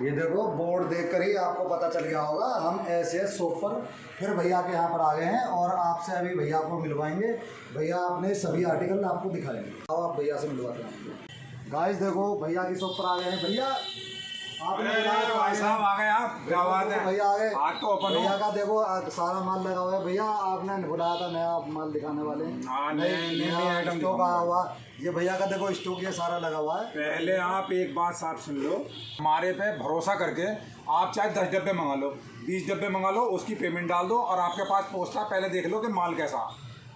ये देखो बोर्ड देखकर ही आपको पता चल गया होगा, हम ऐसे शॉप पर फिर भैया के यहाँ पर आ गए हैं और आपसे अभी भैया को मिलवाएंगे। भैया अपने सभी आर्टिकल आपको दिखाएंगे। आओ आप भैया से मिलवाते हैं। गाइस देखो भैया की शॉप पर आ गए हैं। भैया आपने भाई साहब आ गए आप, क्या बात है? भैया आ गए। आज तो ओपन भैया का देखो सारा माल लगा हुआ है। भैया आपने बुलाया था, नया माल दिखाने वाले नया आइटम स्टॉक आया हुआ। ये भैया का देखो स्टॉक ये सारा लगा हुआ है। पहले आप एक बात साफ सुन लो, हमारे पे भरोसा करके आप चाहे 10 डब्बे मंगा लो, 20 डब्बे मंगा लो, उसकी पेमेंट डाल दो और आपके पास पहुँचता, पहले देख लो कि माल कैसा,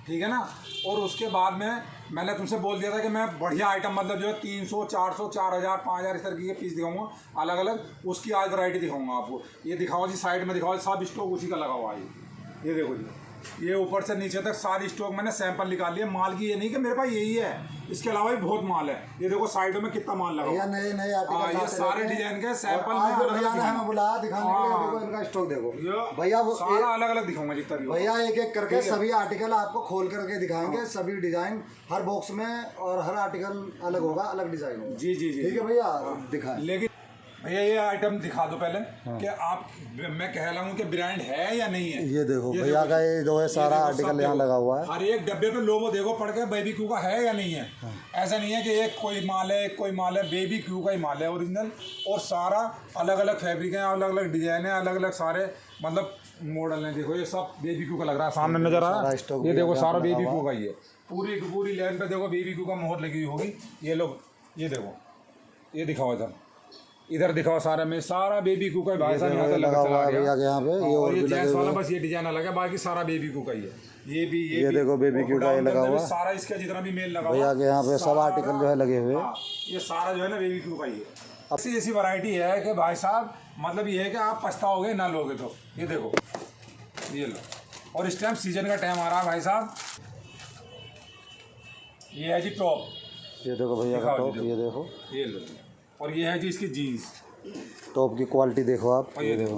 ठीक है ना। और उसके बाद में मैंने तुमसे बोल दिया था कि मैं बढ़िया आइटम मतलब जो है 300, 400, 4000, 5000 इस तरह के पीस दिखाऊंगा अलग अलग, उसकी आज वैरायटी दिखाऊंगा आपको। ये दिखाओ जी, साइड में दिखाओ, सब स्टॉक उसी का लगा हुआ है। ये देखो जी, ये ऊपर से नीचे तक सारी स्टॉक मैंने सैंपल निकाल लिए माल की। ये नहीं कि मेरे पास यही है, इसके अलावा भी बहुत माल है। ये देखो साइडों में कितना माल लगा। नए नए ये सारे डिजाइन के सैंपल भैया ने हमें बुलाया दिखाने के लिए। देखो इनका स्टॉक देखो भैया, वो सारा अलग अलग दिखाऊंगा जितना भी भैया एक एक करके सभी आर्टिकल आपको खोल करके दिखाएंगे। सभी डिजाइन हर बॉक्स में और हर आर्टिकल अलग होगा, अलग डिजाइन होगा। जी जी जी, ठीक है भैया दिखाएं। लेकिन भैया ये आइटम दिखा दो पहले कि आप, मैं कह रहा हूँ कि ब्रांड है या नहीं है। ये देखो भैया का ये जो है सारा आर्टिकल यहाँ लगा हुआ है। हर एक डब्बे पे लोगो देखो पढ़ के बेबी क्यू का है या नहीं है। ऐसा नहीं है कि एक कोई माल है, एक कोई माल है, बेबी क्यू का ही माल है ओरिजिनल। और सारा अलग अलग फैब्रिक है, अलग अलग डिजाइन है, अलग अलग सारे मतलब मॉडल है। देखो ये सब बेबी क्यू का लग रहा है, सामने नजर आ रहा है। ये देखो सारा बेबी क्यू का ही है, पूरी पूरी लाइन पे देखो बेबी क्यू का मोहर लगी हुई होगी। ये लोग ये देखो, ये दिखाओ इधर दिखाओ, सारे में सारा बेबी क्यू का भाई साहब यहाँ से लगा हुआ है भैया के यहाँ पे। ये और भी लगे हुए हैं, बस ये डिजाइन अलग है, बाकी सारा बेबी क्यू का ही है। ये देखो बेबी क्यू का ये लगा हुआ है सारा, इसका जितना भी मेल लगा हुआ भैया के यहाँ पे सब आर्टिकल जो है लगे हुए। ये सारा जो है ना बेबी क्यू का ही है। ऐसी ऐसी वैरायटी है कि भाई साहब मतलब ये है कि आप पछताओगे ना लोगे तो। ये देखो ये लो, और इस टाइम सीजन का टाइम आ रहा है भाई साहब। ये है जी टॉप, ये देखो भैया का टॉप, ये देखो ये लो। और ये है जी इसकी जीन्स, टॉप की क्वालिटी देखो आप। ये देखो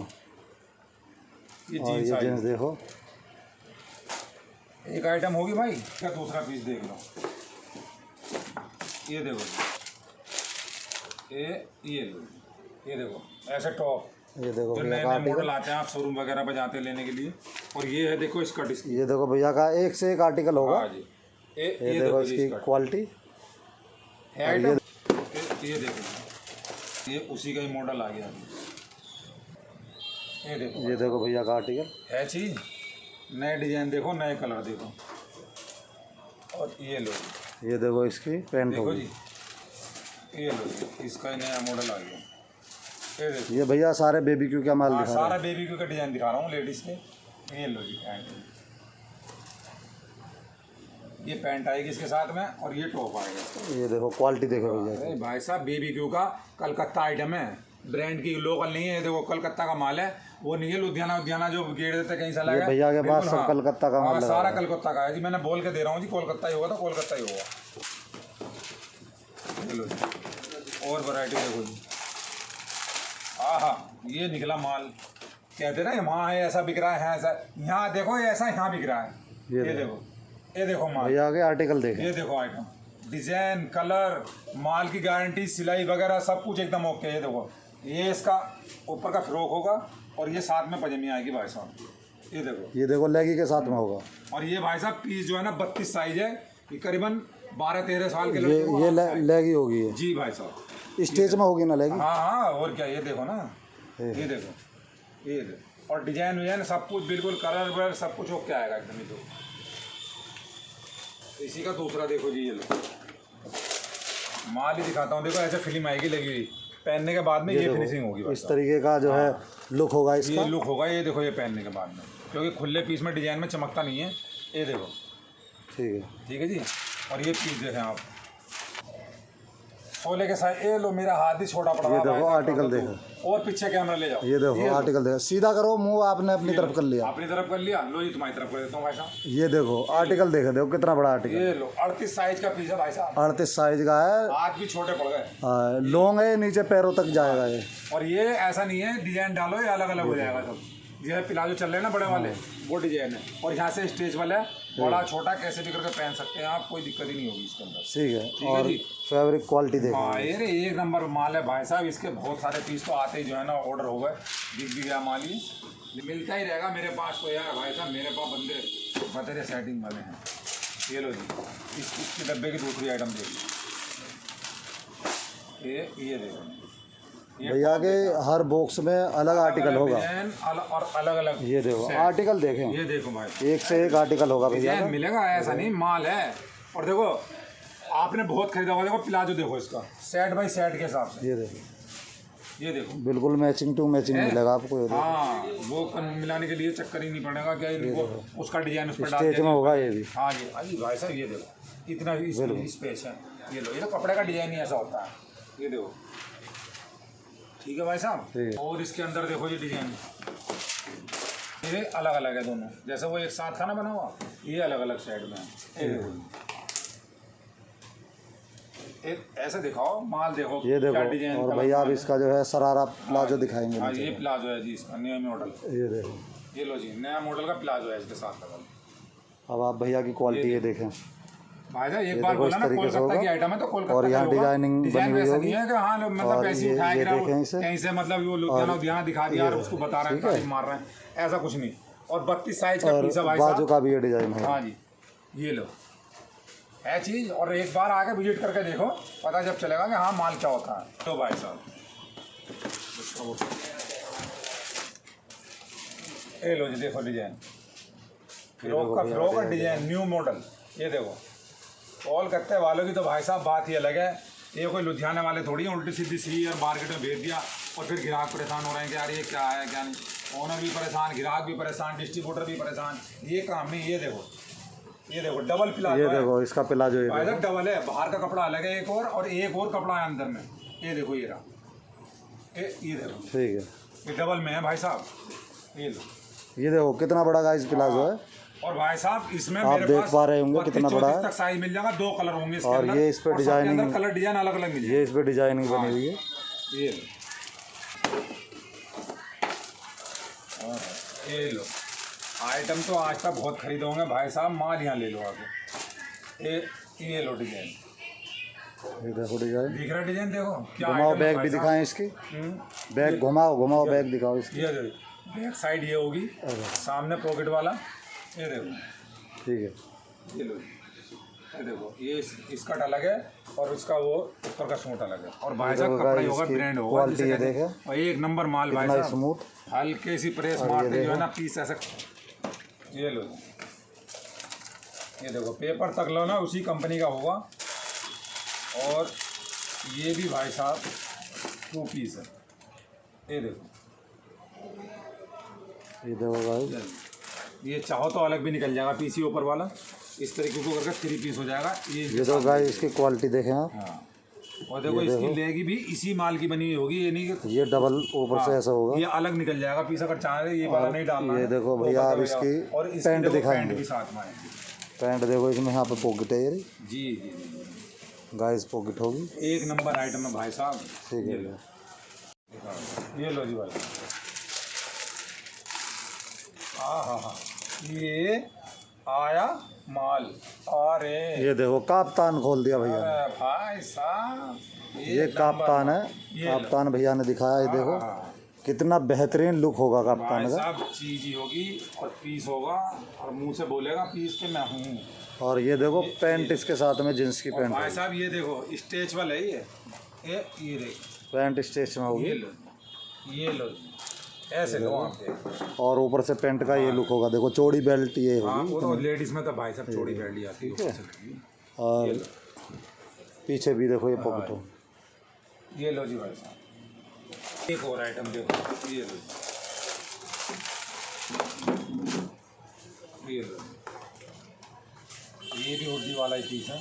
ये जीन्स देखो। एक आइटम होगी भाई, क्या दूसरा पीस देख लो। ये देखो ये लो, ये देखो ऐसे टॉप, ये देखो जो नए नए मॉडल आते हैं आप शोरूम वगैरह पर जाते हैं लेने के लिए। और ये है देखो इसका डिस्क। ये देखो भैया का एक से एक आर्टिकल होगा। हाँ जी, ये देखो इसकी क्वालिटी है आइटम। ये देखो ये उसी का ही मॉडल आ गया। ये देखो भैया का आर्टिकल है चीज, नए डिजाइन देखो, नए कलर देखो। और ये लो, ये देखो इसकी पैंट देखो जी, ये लो इसका ही नया मॉडल आ गया। ये देखो, ये भैया सारे बेबी क्यू का माल दिखा रहा है। सारा बेबी क्यू का डिजाइन दिखा रहा हूँ लेडीज के। ये लो जी पैंट, ये पैंट आएगी इसके साथ में और ये टॉप आएगा। ये देखो क्वालिटी देखो भैया। अरे भाई साहब बेबी क्यू का कलकत्ता आइटम है, ब्रांड की लोकल नहीं है। ये देखो कलकत्ता का माल है, वो नहीं है लुधियाना जो गेट देते कहीं से लाया। भैया के पास सब कलकत्ता का माल सारा कलकत्ता का है जी, मैंने बोल के दे रहा हूँ जी, कोलकाता ही होगा तो कोलकाता ही होगा। चलो और वैरायटी देखो जी, हाँ ये निकला माल। कहते ना वहाँ है ऐसा बिक रहा है, ऐसा यहाँ देखो, ऐसा यहाँ बिक रहा है। ये देखो माल, भैया के आर्टिकल देखो। ये देखो आइटम, डिजाइन, कलर, माल की गारंटी, सिलाई वगैरह सब कुछ एकदम ओके। ये देखो ये इसका ऊपर का फ्रॉक होगा और ये साथ में पजामी आएगी भाई साहब। ये देखो लेगी के साथ में होगा। और ये भाई साहब पीस जो है ना 32 साइज है, ये करीबन 12-13 साल के ये लेगी होगी जी भाई साहब। स्टेज में होगी ना लेगी। हाँ और क्या, ये देखो ना, ये देखो और डिजाइन सब कुछ बिल्कुल, कलर वलर सब कुछ ओके आएगा एकदम। ये देखो इसी का दूसरा देखो जी, ये लो माल ही दिखाता हूँ। देखो ऐसे फिल्म आएगी लगी हुई, पहनने के बाद में ये फिनिशिंग होगी। इस तरीके का जो है लुक होगा इसका। ये लुक होगा, ये देखो ये पहनने के बाद में, क्योंकि खुले पीस में डिजाइन में चमकता नहीं है। ये देखो ठीक है जी। और ये पीस देखें आप, सोले के साथ। ये लो मेरा हाथ ही छोटा पड़ा। ये देखो आर्टिकल देखो, और पीछे कैमरा ले जाओ। ये देखो आर्टिकल देखो, सीधा करो मुंह, आपने अपनी तरफ कर लिया। अपनी तरफ कर लिया, लो जी तुम्हारी तरफ कर देता हूँ भाई साहब। ये देखो आर्टिकल देखो कितना बड़ा आर्टिकल। ये लो 38 साइज का पीस है भाई साहब। 38 साइज का है, हाथ भी छोटे पड़ गए। लॉन्ग है, नीचे पैरों तक जाएगा ये। और ये ऐसा नहीं है डिजाइन डालो ये अलग अलग हो जाएगा सब। जैसे प्लाजो चल रहे हैं ना बड़े वाले, वो डिजाइन है। और यहाँ से स्टेज वाला है, बड़ा छोटा कैसे भी करके पहन सकते हैं आप, कोई दिक्कत ही नहीं होगी इसके अंदर। ठीक है। ठीक है और जी। फैब्रिक क्वालिटी देखो। हाँ ये एक नंबर माल है भाई साहब। इसके बहुत सारे पीस तो आते ही जो है ना ऑर्डर हो गए, बिक भी गया माल। ये मिलता ही रहेगा मेरे पास तो यार भाई साहब, मेरे पास बंदे बतेरे सेटिंग वाले हैं। ये लो जी, इसके डब्बे की दूसरी आइटम देखिए, ये देखो भैया के हर बॉक्स में अलग आर्टिकल होगा और अलग अलग। ये देखो आर्टिकल देखें, ये देखो भाई, एक से एक आर्टिकल होगा भैया का। मिलेगा ऐसा नहीं, माल है। और देखो आपने बहुत खरीदा होगा, देखो प्लाजो देखो इसका सेट बाई सेट के हिसाब से। ये देखो बिल्कुल मैचिंग टू मैचिंग मिलेगा आपको। ये हाँ, वो मिलाने के लिए चक्कर ही नहीं पड़ेगा क्या इनको, उसका डिजाइन उस पर डाल स्टेज में होगा ये भी। हाँ जी, अजी भाई साहब ये देखो इतना स्पेस है। ये लो, ये तो कपड़े का डिजाइन ही ऐसा होता है। ये देखो, ठीक है भाई साहब। और इसके अंदर देखो ये डिजाइन, ये अलग अलग है दोनों। जैसे वो एक साथ था ना बना हुआ, ये अलग अलग साइड में है। ये देखो, एक ऐसे दिखाओ माल, देखो ये देखो। क्या डिजाइन। और भैया अब इसका जो है शरारा प्लाजो दिखाएंगे। हाँ, ये प्लाजो है जी, इसका नया मॉडल। ये देखो, ये लो जी, नया मॉडल का प्लाजो है इसके साथ लगा। अब आप भैया की क्वालिटी ये देखें भाई साहब, एक बार बोला ना कोलकाता की आइटम है तो कोलकाता और यहाँ का होगा। डिजाइनिंग बनी हुई वैसा होगी। नहीं है कि हाँ मतलब और पैसे उठाए ये गिरा देखें इसे। कहीं से, मतलब वो लुधियाना दिखा दिया और उसको बता रहे हैं तारीफ मार रहे हैं, ऐसा कुछ नहीं। और 32 साइज का पीस है भाई बाजू साहब। का भी ये डिजाइन है। हाँ जी, ये लो है चीज़। और एक बार आके विजिट करके देखो, पता जब चलेगा कि हाँ माल क्या होता है। तो भाई साहब ये लो जी, देखो डिजाइन, फ्रॉक का डिजाइन, न्यू मॉडल। ये देखो, कोलकाता वालों की तो भाई साहब बात ही अलग है। ये कोई लुधियाने वाले थोड़ी हैं उल्टी सीधी सी और मार्केट में भेज दिया और फिर ग्राहक परेशान हो रहे हैं कि यार ये क्या है क्या नहीं। ओनर भी परेशान, ग्राहक भी परेशान, डिस्ट्रीब्यूटर भी परेशान। ये काम नहीं। ये देखो डबल प्लाजो। ये देखो इसका प्लाजो, ये भाई साहब डबल है, बाहर का कपड़ा अलग है एक और कपड़ा है अंदर में। ये देखो, ये रहा, ये देखो, ठीक है। ये डबल में है भाई साहब। ये लो, ये देखो कितना बड़ा गाइस प्लाजो है। और भाई साहब इसमें आप मेरे देख पास पा रहे होंगे कितना बड़ा है। तक साइज मिल जाएगा, 2 कलर होंगे इसके और अंदर। ये इस पे डिजाइनिंग, कलर डिजाइन अलग अलग मिल ये इस पे डिजाइनिंग बनी हुई है। ये लो आइटम तो आज तक बहुत खरीदे होंगे भाई साहब, माल यहाँ ले लो आके। ये लो डिजाइन, ये देखो डिजाइन, दिख रहा डिजाइन, देखो क्या घुमाओ आइटम है बैग भाई भी साहब। दिखाएं इसकी। बैग घुमाओ बैग दिखाओ इसकी। ये देखो, बैक साइड ये होगी, सामने पॉकेट वाला। ये देखो, ठीक है। ये लो, ये देखो, ये इसका अलग है और इसका वो ऊपर का सूट अलग है। और भाई साहब कपड़ा ही होगा, ब्रांड होगा, क्वालिटी ये देखें, और एक नंबर माल भाई साहब, स्मूथ। हल्के सी प्रेस मारते जो है ना पीस ऐसा। ये लो, ये देखो पेपर तक लो ना उसी कंपनी का होगा। और ये भी भाई साहब 2 पीस है। ये देखो, ये देखो गाइस, ये चाहो तो अलग भी निकल जाएगा पीस ही ऊपर वाला, इस तरीके को करके 3 पीस हो जाएगा। ये तो गाइस इसकी क्वालिटी देखें आप। हाँ, और देखो इसकी लेगी भी इसी माल की बनी हुई होगी, ये नहीं कि ये डबल ऊपर से ऐसा होगा। ये अलग निकल जाएगा पीस, अगर चाह रहे ये वाला नहीं डालना। ये देखो भैया आप इसकी और पैंट दिखाएंगे। पैंट भी साथ में आएगी। पैंट देखो इसमें यहाँ पे पॉकेट है, ये जी जी गाइस पॉकेट होगी। एक नंबर आइटम है भाई साहब। ठीक है, ये लो जी भाई। हाँ, ये आया माल। अरे ये देखो काप्तान खोल दिया भैया ने। अरे भाई साहब, ये काप्तान है, काप्तान भैया ने दिखाया। ये देखो कितना बेहतरीन लुक होगा काप्तान का। सब चीज ही होगी और पीस होगा और मुंह से बोलेगा पीस के मैं हूँ। और ये देखो पैंट इसके साथ में जींस की पैंट, भाई साहब ये देखो स्ट्रेचबल है ये देखो पैंट स्टेच में होगी। ये लो ऐसे लो आप देखो। और ऊपर से पैंट का ये लुक होगा। देखो चौड़ी बेल्ट ये हाँ, होगी। वो तो लेडीज में तो भाई साहब चौड़ी बेल्ट ही आती है। और पीछे भी देखो ये पॉकेट हो। ये लो जी भाई साहब, एक और आइटम देखो। ये लो, ये लो, ये भी हुड्डी वाला ही पीस है।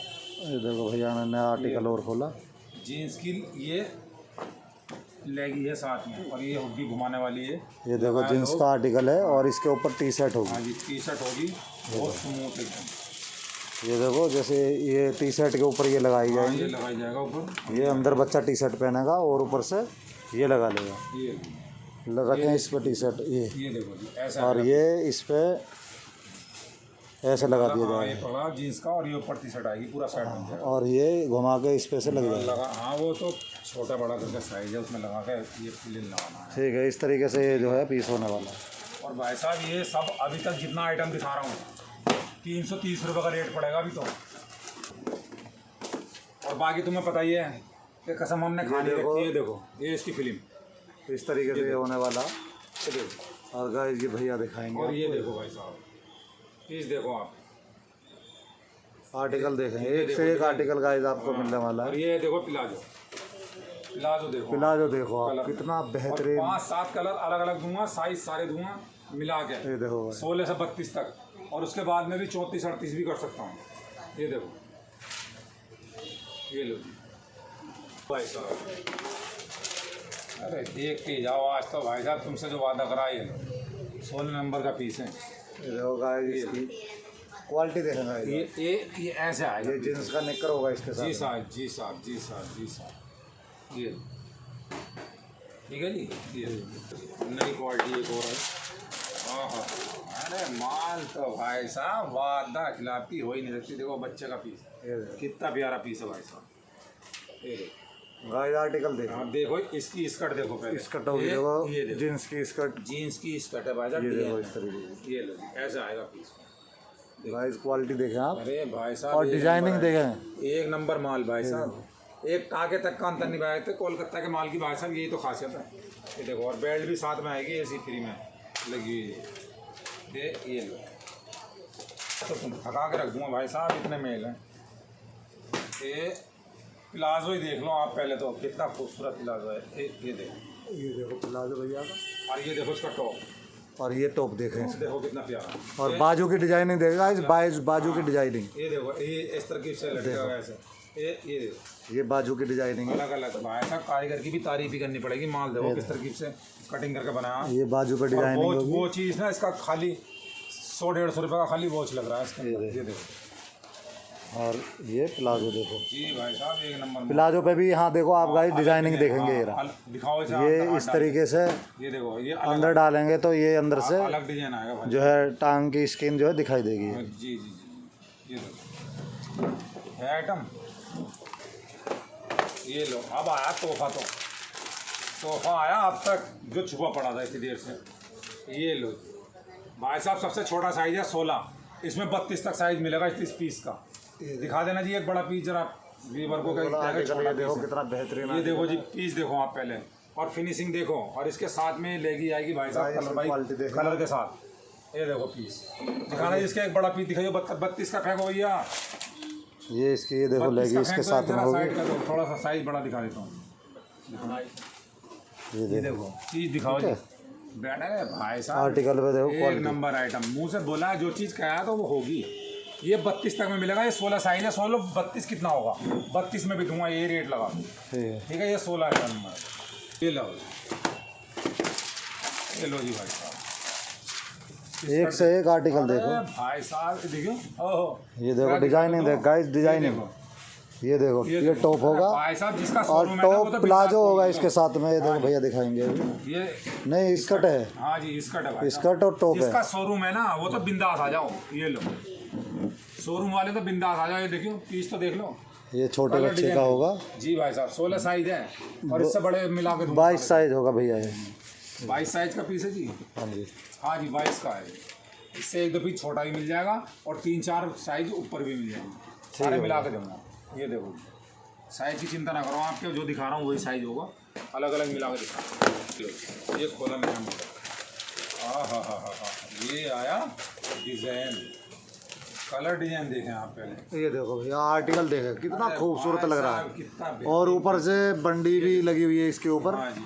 ये देखो भैया ने नया आर्टिकल और खोला। जीन्स की ये लेगी है साथ में, और ये हुड्डी घुमाने वाली है। ये देखो जींस का आर्टिकल है और इसके ऊपर टी शर्ट होगी। हाँ जी, टी शर्ट होगी, बहुत स्मूथ एकदम। ये देखो जैसे ये टी शर्ट के ऊपर ये लगाई हाँ, जाएगी। ये लगाई जाएगा ऊपर। ये अंदर बच्चा टी शर्ट पहनेगा और ऊपर से ये लगा लेगा। ये रखें इस पर टी शर्ट ये देखो जी ऐसा और ये इस पे ऐसे लगा दिया हाँ, ये जाएगा पड़ा जीन्स का और ये ऊपर टी शर्ट आएगी पूरा सेट बन जाएगा। और ये घुमा के इस पे से लग जाएगा। लगा हाँ वो तो छोटा बड़ा करके साइज है उसमें लगा के ये फिलिंग लगाना है। ठीक है, इस तरीके से ये जो है पीस होने वाला है। और भाई साहब ये सब अभी तक जितना आइटम दिखा रहा हूँ 330 रुपये का रेट पड़ेगा अभी तो। और बाकी तुम्हें पता ही है कि कसम हमने खानी देखो। रखी है। देखो ये इसकी फिल्म तो इस तरीके से ये होने वाला। और गाइस ये भैया दिखाएंगे और ये देखो भाई साहब पीस देखो आप आर्टिकल देखें, एक से एक आर्टिकल गाइस आपको मिलने वाला और है। ये देखो प्लाजो देखो प्लाजो देखो आप कलर। कितना बेहतरीन। 5-7 कलर अलग अलग दूंगा, साइज सारे दूंगा मिला के ये देखो भाई 16 से 32 तक, और उसके बाद में भी 34-38 भी कर सकता हूँ। ये देखो ये लो भाई साहब, अरे देख के जाओ आज तो भाई साहब तुमसे जो वादा करा ये लो 16 नंबर का पीस है। ये देखो गाइस इसकी क्वालिटी देखें गाइस। ये ऐसे आएगा, ये जींस का निक्कर होगा इसके जी साथ। साहब जी साहब जी साहब जी साहब ये ठीक है जी। ये नई क्वालिटी एक और है। हाँ हाँ अरे माल तो भाई साहब वादा खिलाफी हो ही नहीं सकती। देखो बच्चे का पीस ये देखो कितना प्यारा पीस है भाई साहब। ये देखो गाइस आर्टिकल देखो। आप देखो इसकी स्कर्ट देखो पहले, स्कर्ट होगी देखो, ये देखो जींस की स्कर्ट। जीन्स की स्कर्ट है भाई साहब। ये देखो डिजाइन इस तरीके से ये लो जी, ऐसा आएगा पीस। गाइस क्वालिटी देखें आप अरे भाई साहब और एक डिजाइनिंग नंबर है। देखें। एक नंबर माल भाई साहब, एक टाके तक का अंतर नहीं पाए थे कोलकाता के माल की भाई साहब, यही तो खासियत है। ये देखो और बेल्ट भी साथ में आएगी ऐसी फ्री में लगी हुई है। ये लो तो तुम थका के रख दूंगा भाई साहब, इतने मेल हैं। ये प्लाजो ही देख लो आप पहले तो, कितना खूबसूरत प्लाजो है। ये देखो प्लाजो भैया का। और ये देखो इसका टॉप, और ये टॉप देखें इसका। देखो कितना प्यारा। और बाजू की डिजाइनिंग देखेगा इस बाजू की डिजाइनिंग। ये देखो ये इस तरकीब से लटका हुआ है ऐसे। ये देखो ये बाजू की डिजाइनिंग है। अलग अलग भाई साहब, कारीगर की भी तारीफ ही करनी पड़ेगी। माल देखो किस तरकीब से कटिंग करके बनाया। ये बाजू का और डिजाइनिंग होगी। वो चीज़ ना इसका खाली 100-150 रुपये का खाली वॉच लग रहा है इसका। ये देखो और ये प्लाजो देखो जी भाई साहब एक नंबर। प्लाजो पे भी यहाँ देखो आप गाइस डिजाइनिंग देखेंगे। ये रहा। दिखाओ इसे ये अंदर इस तरीके से ये देखो ये अंदर डालेंगे तो ये अंदर से अलग डिजाइन आएगा भाई। जो है टांग की स्किन जो है दिखाई देगी। जी जी जी ये देखो है आइटम। ये लो अब आया तोहफा आया अब तक जो छुपा पड़ा था इतनी देर से। ये लो भाई साहब सबसे छोटा साइज है 16, इसमें 32 तक साइज मिलेगा इस पीस का। दिखा देना जी एक बड़ा पीस जरा वीवर को। ये देखो कितना बेहतरीन। ये देखो जी पीस देखो आप पहले, और फिनिशिंग देखो, और इसके साथ में लेगी आएगी भाई साहब कलर, भाई कलर के साथ। ये देखो पीस दिखाना जी, इसका एक बड़ा पीस दिखाइए 32 का फेंको भैया। ये इसकी ये देखो लेगी इसके साथ में होगी। थोड़ा सा साइज बड़ा दिखा देता हूँ। ये देखो चीज़ दिखाओ जी बैठा है भाई साहब। आर्टिकल पे देखो एक क्वालिटी। नंबर आइटम, मुंह से बोला जो चीज़ कहा तो वो होगी। ये 32 तक में मिलेगा। ये 16 साइज है। 16 32 कितना होगा, 32 में भी दूंगा ये रेट लगा। ठीक है ये 16 है नंबर। ये लो जी भाई साहब एक से एक आर्टिकल देखो भाई साहब। देखियो ओहो ये देखो डिजाइनिंग देख गाइस डिजाइनिंग। ये देखो ये टॉप होगा भाई साहब जिसका और शोरूम है ना, वो टॉप तो प्लाजो बिल्कुल होगा इसके साथ में। ये देखो भैया दिखाएंगे। ये नहीं स्कर्ट है। हाँ जी स्कर्ट है भाई साहब। स्कर्ट और टॉप है। जिसका शोरूम है ना वो तो बिंदास आ जाओ। ये लो शोरूम वाले तो बिंदास आ जाओ। ये देखियो पीस तो देख लो। ये छोटे बच्चे का होगा जी भाई साहब 16 साइज है, और इससे बड़े मिला के 22 साइज होगा भैया ये। 22 साइज का पीस है जी। हाँ जी हाँ जी 22 का है। इससे एक दो पीस छोटा भी मिल जाएगा और 3-4 साइज ऊपर भी मिल जाएंगे, सारे मिला के दूँगा। ये देखो साइज की चिंता ना करो, आपके जो दिखा रहा हूँ वही साइज होगा, अलग अलग मिला के दिखा। ये खोला मेरा मॉडल। हाँ ये आया डिज़ाइन, कलर डिजाइन देखें आप पहले। ये देखो भैया आर्टिकल देखें कितना खूबसूरत लग रहा है। कितना और ऊपर से बंडी भी लगी हुई है इसके ऊपर। हाँ जी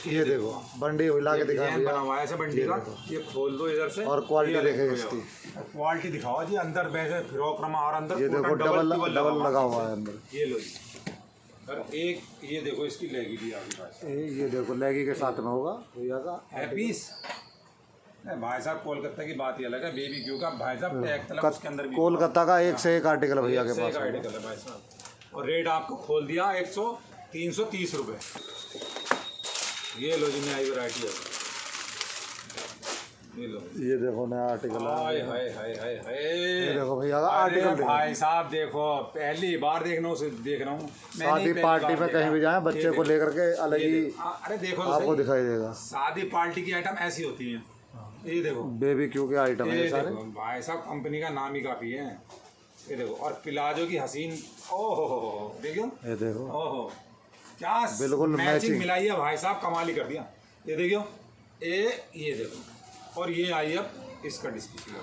ये देखो बंडी हिला के दिखा डिजाइन बना हुआ है ऐसे बंडी का। ये खोल दो इधर से और क्वालिटी देखें इसकी। क्वालिटी दिखाओ जी। अंदर वैसे फ्रॉक रमा और अंदर ये देखो डबल लगा हुआ है अंदर। ये लो जी। और एक ये देखो इसकी लेगी भी आपके पास। ये देखो लेगी के साथ में होगा भैया का है पीस। भाई साहब कोलकाता की बात ही अलग है। बेबी क्यू का भाई साहब टैग तलक उसके अंदर भी कोलकाता का एक से एक आर्टिकल भैया के पास। आर्टिकल है भाई साहब। और रेट आपको खोल दिया 330 रुपये। ये लो जी नई वैरायटी है, ये लो। ये देखो नया आर्टिकल हाय हाय हाय हाय ये हाय। देखो भैया अरे आर्टिकल देखो। भाई साहब देखो, पहली बार देख रहा हूँ। शादी पार्टी में कहीं भी जाएं बच्चे को लेकर के अलग ही अरे देखो तो आपको सही, दिखाई देगा। शादी पार्टी की आइटम ऐसी होती है। ये देखो, बेबी क्यू के आइटम है ये ये सारे। देखो भाई साहब, कंपनी का नाम ही काफी है। ये देखो, और प्लाजो की हसीन, ओहो हो, देखो ये देखो ओहो, क्या बिल्कुल मैचिंग मैचिंग। मिलाई है भाई साहब, कमाल ही कर दिया। ये देखो, ये देखो, और ये आई अब इसका डिस्प्ले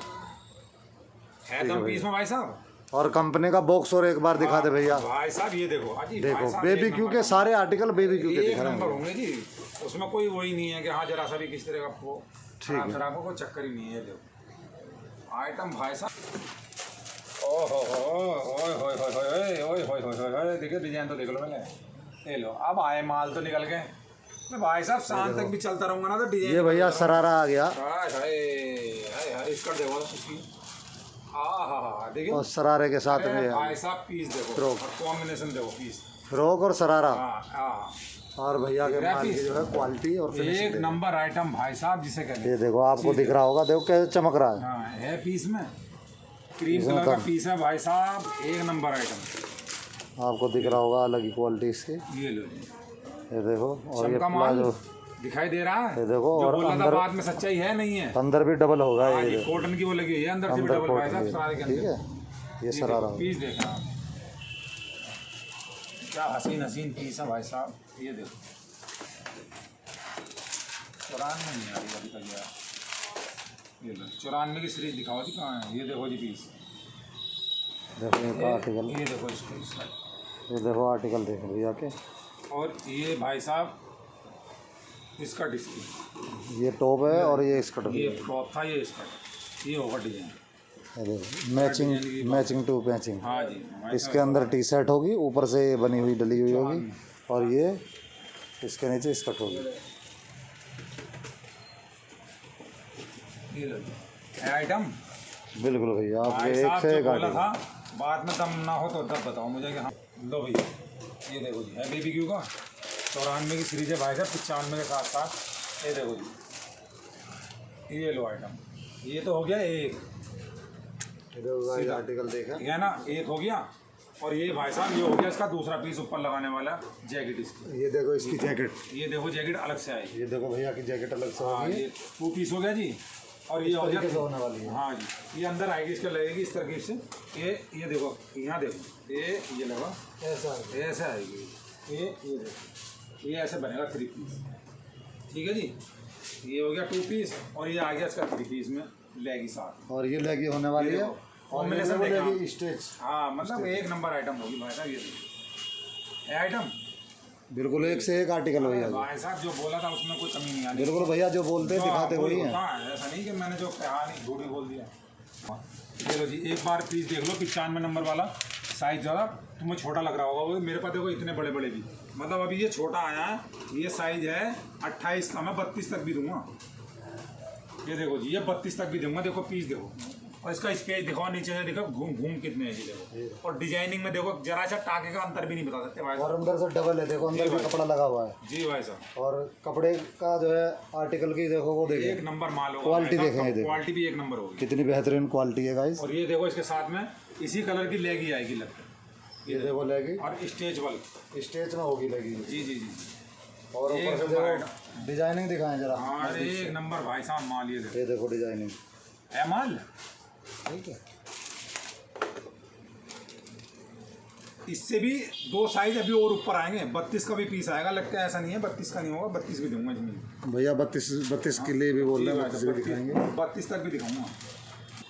है तो पीस में भाई साहब। और कंपनी का बॉक्स और एक बार दिखा दे भैया। भाई साहब ये देखो, अजी भाई देखो साहब, बेबी एक क्यू नंबर के सारे आर्टिकल बेबी क्यू के एक दिखा रहे नंबर हैं। होंगे जी, उसमें कोई वही नहीं है कि हाँ जरा सा भी किस तरह का वो खराब खराब हो, कोई चक्कर ही नहीं है। देखो आइटम भाई साहब, ओहो ओए होए होए होए ओए होए होए होए, देखिए डिजाइन तो देख लो पहले। ये लो, अब आए माल तो निकल गए। मैं भाई साहब शाम तक भी चलता रहूंगा ना तो डिजाइन। ये भैया शरारा आ गया। हाय हाय हाय हाय, इसका देखो इसकी, हाँ देखिए, और शरारे के साथ में भाई साहब पीस देखो, और कॉम्बिनेशन देखो पीस, फ्रॉक और शरारा। हाँ और भैया के माल की जो है क्वालिटी और एक फिनिशिंग नंबर आइटम भाई साहब जिसे कहते हैं। ये देखो आपको दिख रहा होगा, देखो कैसे चमक रहा है। हाँ है पीस में, क्रीम कलर का पीस है भाई साहब, एक नंबर आइटम। आपको दिख रहा होगा अलग ही क्वालिटी इसकी। ये लो जी, ये देखो, और ये चमका माल प्लाजो दिखाई दे रहा है। ये देखो, जो और बोला था अंदर बाद में सच्चाई है नहीं है। अंदर भी डबल होगा हाँ ये जी, देखो। कॉटन की वो लगी हुई है, अंदर से भी अंदर डबल भाई साहब कोट सरारे के ठीक अंदर। है, ये शरारा होगा। पीस देखना आप, क्या हसीन हसीन पीस है भाई साहब। ये देखो, 94 नहीं आ रही अभी तक यार। ये लो 94 की सीरीज दिखाओ जी, कहाँ है? ये देखो जी पीस, देखो ये आर्टिकल, ये देखो इसका, ये देखो आर्टिकल देखो भैया के। और ये भाई साहब इसका डिस्प्ले, ये टॉप है और ये स्कर्ट भी ये है। टॉप था, ये इसका, ये होगा डिजाइन। ये देखो मैचिंग टू मैचिंग। हाँ जी भाई इसके अंदर टी शर्ट होगी, ऊपर से ये बनी हुई डली हुई होगी, और ये इसके नीचे स्कर्ट होगी। ये लो है आइटम। बिल्कुल भैया आपके भाई एक साहब से जो एक बोला आर्टिकल। था बाद में दम ना हो तो तब बताओ मुझे कि हाँ। लो भैया ये देखो जी, है बेबी क्यू का 94 की सीरीज है भाई साहब, 95 के साथ साथ। ये देखो जी, ये लो आइटम, ये तो हो गया एक, ये आर्टिकल देखा, ठीक है ना, एक हो गया। और ये भाई साहब ये हो गया इसका दूसरा पीस ऊपर लगाने वाला जैकेट इसकी। ये देखो इसकी जैकेट। ये देखो जैकेट अलग से आएगी। ये देखो भैया की जैकेट अलग से हाँ होगी। ये 2 पीस हो गया जी, और ये हो गया कैसे होने वाली है। हाँ जी, ये अंदर आएगी, इसके लगेगी इस तरकीब से। ये देखो, यहाँ देखो, ये लगा ऐसा ऐसे आएगी, ये देखो, ये ऐसे बनेगा 3 पीस, ठीक है जी। ये हो गया 2 पीस, और ये आ गया इसका 3 पीस में लेगी साथ, और ये लेगी होने वाली है। कॉम्बिनेशन लेगी स्टेज। हाँ मतलब एक नंबर आइटम होगी भाई साहब। ये आइटम बिल्कुल एक से एक आर्टिकल भैया। भाई साहब जो बोला था उसमें कोई कमी नहीं आनी। बिल्कुल भैया जो बोलते हैं दिखाते वही हैं। है, ऐसा नहीं कि मैंने जो कहा नहीं झूठ ही बोल दिया। ये लो जी, एक बार पीस देख लो, 95 नंबर वाला साइज ज़्यादा तुम्हें छोटा लग रहा होगा, वो मेरे पास देखो इतने बड़े बड़े भी, मतलब अभी ये छोटा आया है, ये साइज है 28 का, मैं 32 तक भी दूंगा। ये देखो जी, ये 32 तक भी दूंगा। देखो पीस देखो, और इसका स्पेस देखो, नीचे से देखो घूम कितने हैं जी देखो, और डिजाइनिंग में देखो जरा सा टाके का अंतर भी नहीं बता सकते भाई और साहब। अंदर से डबल है, देखो अंदर भी कपड़ा लगा हुआ है। जी भाई साहब, और कपड़े का जो है आर्टिकल की देखो वो एक देखो नंबर माल होगा क्वालिटी भाई साहब, देखें, ये देखो। क्वालिटी भी एक नंबर होगी। कितनी बेहतरीन क्वालिटी है गाइस। और ये देखो इसके साथ में इसी कलर की लेगी आएगी लगता है, ये देखो लेगी और स्टेज वाली स्टेज में होगी लेगी। जी जी जी। और ऊपर से देखो डिजाइनिंग दिखाएं जरा। हाँ एक नंबर भाई साहब माल, ये देखो ये देखो डिजाइनिंग है माल। ठीक है। इससे भी 2 साइज अभी और ऊपर आएंगे, 32 का भी पीस आएगा लगता है, ऐसा नहीं है 32 का नहीं होगा, 32 भी दूंगा इसमें भैया 32 के लिए भी बोल रहे हैं, 32 भी दिखाएंगे। 32 तक भी दिखाऊंगा।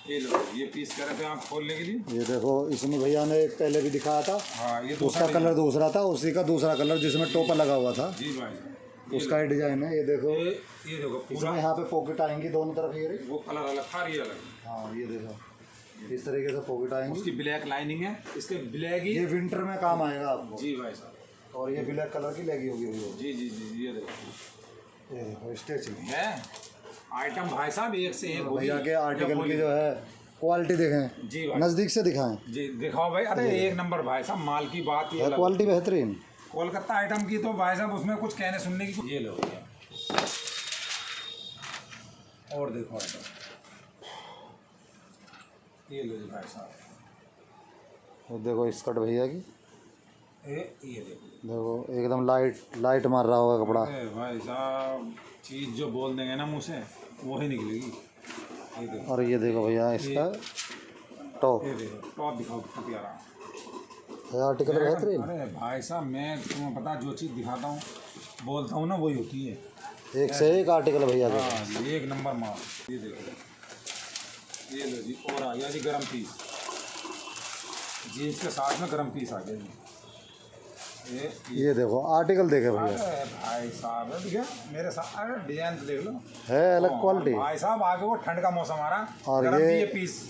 ये लो, ये पीस कह रहे थे आप खोलने के लिए। ये देखो इसमें भैया ने एक पहले भी दिखाया था, हाँ ये उसका कलर दूसरा था, उसी का दूसरा कलर जिसमें टोपा लगा हुआ था जी भाई, उसका ही डिजाइन है। ये देखो ये देखो पूरा, इसमें यहाँ पे पॉकेट आएंगी दोनों तरफ। ये रही। वो कलर अलग था, ये अलग, हाँ ये देखो इस तरीके से पॉकेट आएंगी। उसकी ब्लैक लाइनिंग है, इसके ब्लैक ही। ये विंटर में काम आएगा आपको। जी भाई साहब, और ये ब्लैक कलर की लगी होगी भैया। जी जी जी, ये देखो ये देखो स्टेचिंग है आइटम भाई साहब, एक से एक होगी। भैया के आर्टिकल की जो है क्वालिटी देखें, जी भाई नज़दीक से दिखाएं। जी दिखाओ भाई। अरे एक नंबर भाई साहब, माल की बात ये है क्वालिटी बेहतरीन। कोलकाता आइटम की तो भाई साहब उसमें कुछ कहने सुनने की। ये लो भैया, और देखो आइटम, ये लो जी भाई साहब, ये देखो स्कर्ट भैया की, ये देखो देखो एकदम लाइट मार रहा होगा कपड़ा। अरे भाई साहब, चीज़ जो बोल देंगे ना मुँह से वही निकलेगी। ये देखो, और ये देखो भैया इसका टॉप, ये देखो टॉप दिखाओ कितना प्यारा। आर्टिकल बेहतरीन। अरे भाई साहब, मैं तुम्हें पता जो चीज़ दिखाता हूँ बोलता हूँ ना वही होती है। एक से एक आर्टिकल भैया के। हाँ, ये एक नंबर माल। ये देखो, ये लो जी, और आ गया जी गरम पीस, जीन्स के साथ में गरम पीस आ गया जी। ये देखो आर्टिकल देखे भैया, अरे भाई साहब, देखिए मेरे साथ, अरे डिजाइन तो देख लो, है अलग क्वालिटी। भाई साहब आगे वो ठंड का मौसम आ रहा, और गरम ये पीस,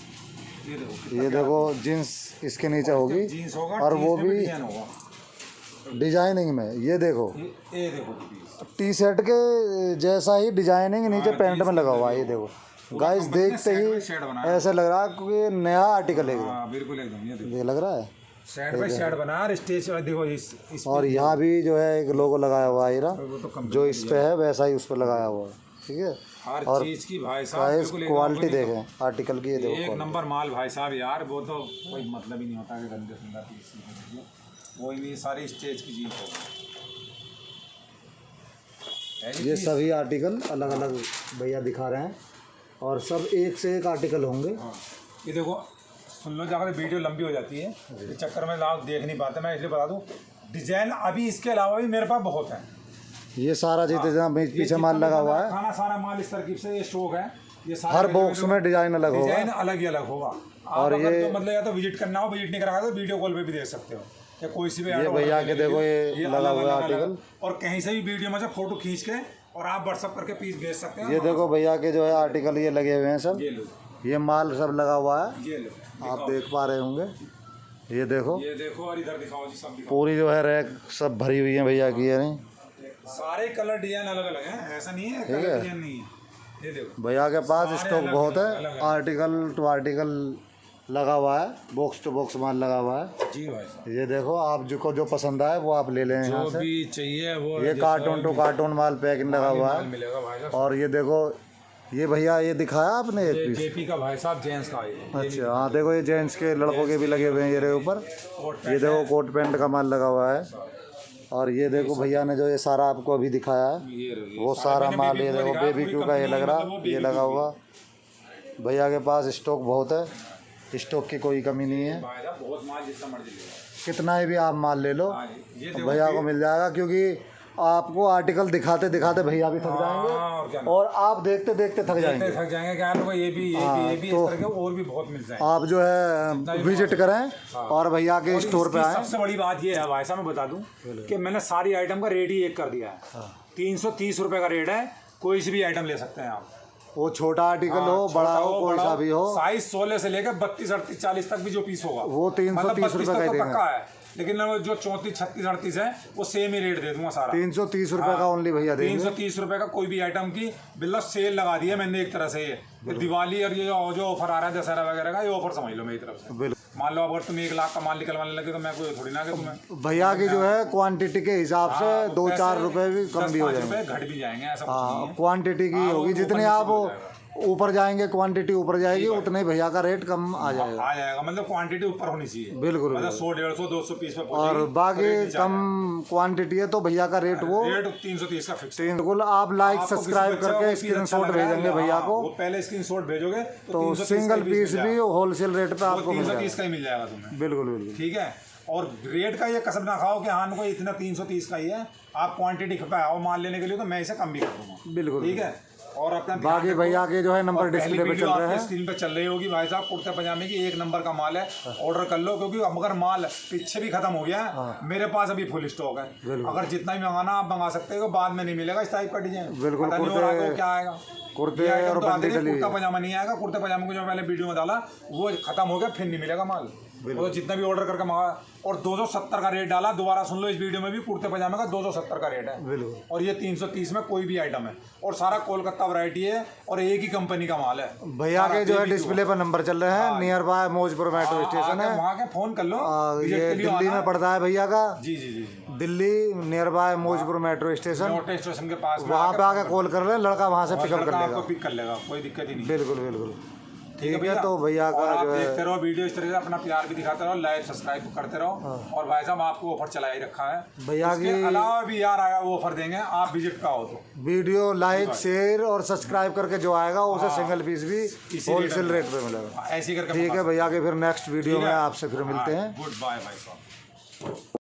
ये देखो, ये देखो जीन्स इसके नीचे होगी जीन्स होगा और वो जीन्स में भी डिजाइन होगा। डिजाइनिंग में। ये देखो ये देखो जी पीस, टी शर्ट के जैसा ही डिजाइनिंग नीचे हाँ, पैंट में जीन्स लगा में हुआ है। ये देखो गाइस, देखते ही शेड बनाया, ऐसे लग रहा है कि नया आर्टिकल एकदम। हाँ बिल्कुल एकदम, ये देखो ये लग रहा है। शेड बाई शेड बना और स्टेज पर देखो इस और यहाँ भी जो है एक लोगो लगाया हुआ है हीरा, वो तो कम जो इस पे है वैसा ही उस पर लगाया हुआ है। ठीक है, हर और चीज की भाई साहब गाइस बिल्कुल एकदम क्वालिटी अपनी देखें आर्टिकल की। ये देखो एक quality। नंबर माल भाई साहब यार, वो तो कोई मतलब ही नहीं होता कि गंदे सुंदर पीस देखिए, वो भी सारी स्टेज की जीत होगी। ये सभी आर्टिकल अलग अलग भैया दिखा रहे हैं और सब एक से एक आर्टिकल होंगे। हाँ, ये देखो सुन लो, जाकर वीडियो लंबी हो जाती है, इस चक्कर में लोग देख नहीं पाते। मैं इसलिए बता दूं, डिजाइन अभी इसके अलावा भी मेरे पास बहुत है। ये सारा जितना पीछे माल लगा हुआ है, खाना सारा माल इस तरकीब से ये स्टॉक है। ये सारे हर बॉक्स में डिजाइन अलग होगा। डिजाइन अलग ही अलग होगा। और अगर तो मतलब या तो विजिट करना हो, विजिट नहीं करा तो वीडियो कॉल पे भी देख सकते हो, या कोई सी भी ये भैया के देखो ये लगा हुआ है आर्टिकल, और कहीं से भी वीडियो में से फोटो खींच के और आप व्हाट्सअप करके पीस भेज सकते हैं। ये देखो भैया के जो है आर्टिकल ये लगे हुए हैं सब, ये लो, ये माल सब लगा हुआ है, ये लो, आप देख पा रहे होंगे। ये देखो ये देखो, और इधर दिखाओ जी, सब दिखाओ। पूरी जो है रैक सब भरी हुई है भैया की। यानी सारे कलर डिजाइन अलग अलग हैं, ऐसा नहीं है कलर डिजाइन नहीं है। ये देखो भैया के पास सारे स्टॉक अलग बहुत अलग है, अलग। आर्टिकल टू आर्टिकल लगा हुआ है, बॉक्स टू बॉक्स माल लगा हुआ है। जी भाई साहब, ये देखो आप जो पसंद आए वो आप ले लें यहाँ जो से। भी चाहिए वो ये कार्टून टू कार्टून माल पैकिंग लगा हुआ माल है। मिलेगा भाई साहब। और ये देखो, ये भैया ये दिखाया आपने एक ये पीस। जेपी का भाई साहब, जेंट्स का ये अच्छा हाँ, देखो ये जेंट्स के लड़कों के भी लगे हुए हैं ये ऊपर। कोट ये देखो कोट पैंट का माल लगा हुआ है। और ये देखो भैया ने जो ये सारा आपको अभी दिखाया है ये रही। वो सारा माल, ये देखो बेबी क्यू का ये लग रहा, ये लगा हुआ। भैया के पास स्टॉक बहुत है, स्टॉक की कोई कमी नहीं है। भाई साहब बहुत माल जितना मर्जी ले लो। कितना ही भी आप माल ले लो हाँ जी, ये तो देखो भैया को मिल जाएगा, क्योंकि आपको आर्टिकल दिखाते दिखाते भैया भी थक हाँ, और क्या जाएंगे और आप देखते देखते थक जाएंगे। थक जाएंगे क्या लोग, ये भी इस तरह के और भी बहुत मिल जाएंगे। आप जो है विजिट करें और भैया के और स्टोर पे इसकी आए। सबसे बड़ी बात ये है भाई साहब, मैं बता दूं कि मैंने सारी आइटम का रेट ही एक कर दिया है। 330 रुपये का रेट है, कोई सी भी आइटम ले सकते हैं आप। वो छोटा आर्टिकल हो, बड़ा हो, कोई सा भी हो, साइज 16 से लेकर 32, 38, 40 तक भी जो पीस होगा वो 330 रुपये का ही देंगे। पक्का है। लेकिन जो 34, 36, 38 है वो सेम ही रेट दे दूंगा सारा। 330 रुपये का ओनली भैया देंगे। 330 रुपये का कोई भी आइटम की बिल्कुल सेल लगा दी है मैंने एक तरह से। ये दिवाली और ये जो ऑफर आ रहा है दशहरा वगैरह का, ये ऑफर समझ लो मेरी तरफ से। बिल्कुल। मान लो अगर तुम 1 लाख का माल निकलवाने लगे तो मैं कोई थोड़ी ना कि तुम्हें भैया की जो है क्वांटिटी के हिसाब से 2-4 रुपए भी कम भी हो जाएंगे। घट भी जाएंगे, ऐसा कुछ नहीं हाँ, है। क्वांटिटी की हाँ, होगी, वो जितने ऊपर आप नीचे हो जाएगा। ऊपर जाएंगे क्वांटिटी ऊपर जाएगी, उतने ही भैया का रेट कम आ जाएगा। आ जाएगा, मतलब क्वांटिटी ऊपर होनी चाहिए। बिल्कुल मतलब 100, 150, 200 पीस पे और बाकी कम क्वांटिटी है तो भैया का रेट वो रेट 330 का फिक्स। बिल्कुल। आप लाइक सब्सक्राइब करके स्क्रीनशॉट भेजेंगे भैया को वो पहले स्क्रीनशॉट भेजोगे तो 330 सिंगल का पीस भी होलसेल रेट पे वो आपको मिल 330 जाएगा। का ही मिल जाएगा तुम्हें। बिल्कुल बिल्कुल। ठीक है, और रेट का ये कसम ना खाओ कि हाँ कोई इतना 330 का ही है। आप क्वांटिटी पे आओ माल लेने के लिए तो मैं इसे कम भी कर दूंगा। बिल्कुल ठीक है, और अपना बाकी भैया के जो है नंबर डिस्प्ले पे चल रहे हैं। स्क्रीन पे चल रही होगी भाई साहब, कुर्ते पजामे की 1 नंबर का माल है। ऑर्डर कर लो, क्योंकि अगर माल पीछे भी खत्म हो गया है, मेरे पास अभी फुल स्टॉक है। अगर जितना भी मंगाना आप मंगा सकते हो, बाद में नहीं मिलेगा इस टाइप का डिजाइन। बिल्कुल। पता नहीं हो रहा है क्या आएगा, कुर्ते ये आइटम और तो आते बंदी नहीं, डली कुर्ता पजामा नहीं आएगा। कुर्ते पजामे को जो मैंने वीडियो में डाला वो खत्म हो गया, फिर नहीं मिलेगा माल। वो जितना भी ऑर्डर करके मंगा, और 270 का रेट डाला, दोबारा सुन लो इस वीडियो में भी, कुर्ते पजामे का 270 का रेट है। बिल्कुल। और ये 330 में कोई भी आइटम है, और सारा कोलकाता वैरायटी है, और एक ही कंपनी का माल है। भैया के जो है डिस्प्ले पर नंबर चल रहे हैं। Near by Maujpur metro station है, वहाँ के फोन कर लो। ये दिल्ली में पड़ता है भैया का। जी जी जी जी। Delhi near by Maujpur metro station, मोटे स्टेशन के पास में वहाँ पे आके कॉल कर ले, लड़का वहाँ से पिकअप कर लड़का लेगा। आपको पिक कर लेगा, कोई दिक्कत ही नहीं। बिल्कुल बिल्कुल ठीक है। भैया? तो भैया और का आप जो है देखते रहो वीडियो, इस तरह से अपना प्यार भी दिखाते रहो, लाइक सब्सक्राइब करते रहो। और भाई साहब आपको ऑफर चला ही रखा है भैया इसके की अलावा भी यार आया वो ऑफर देंगे, आप विजिट पे आओ तो। वीडियो लाइक शेयर और सब्सक्राइब करके जो आएगा उसे सिंगल पीस भी इसी होलसेल रेट पे मिलेगा। ऐसे ही करके ठीक है भैया के फिर नेक्स्ट वीडियो में आपसे फिर मिलते हैं। गुड बाय भाई साहब।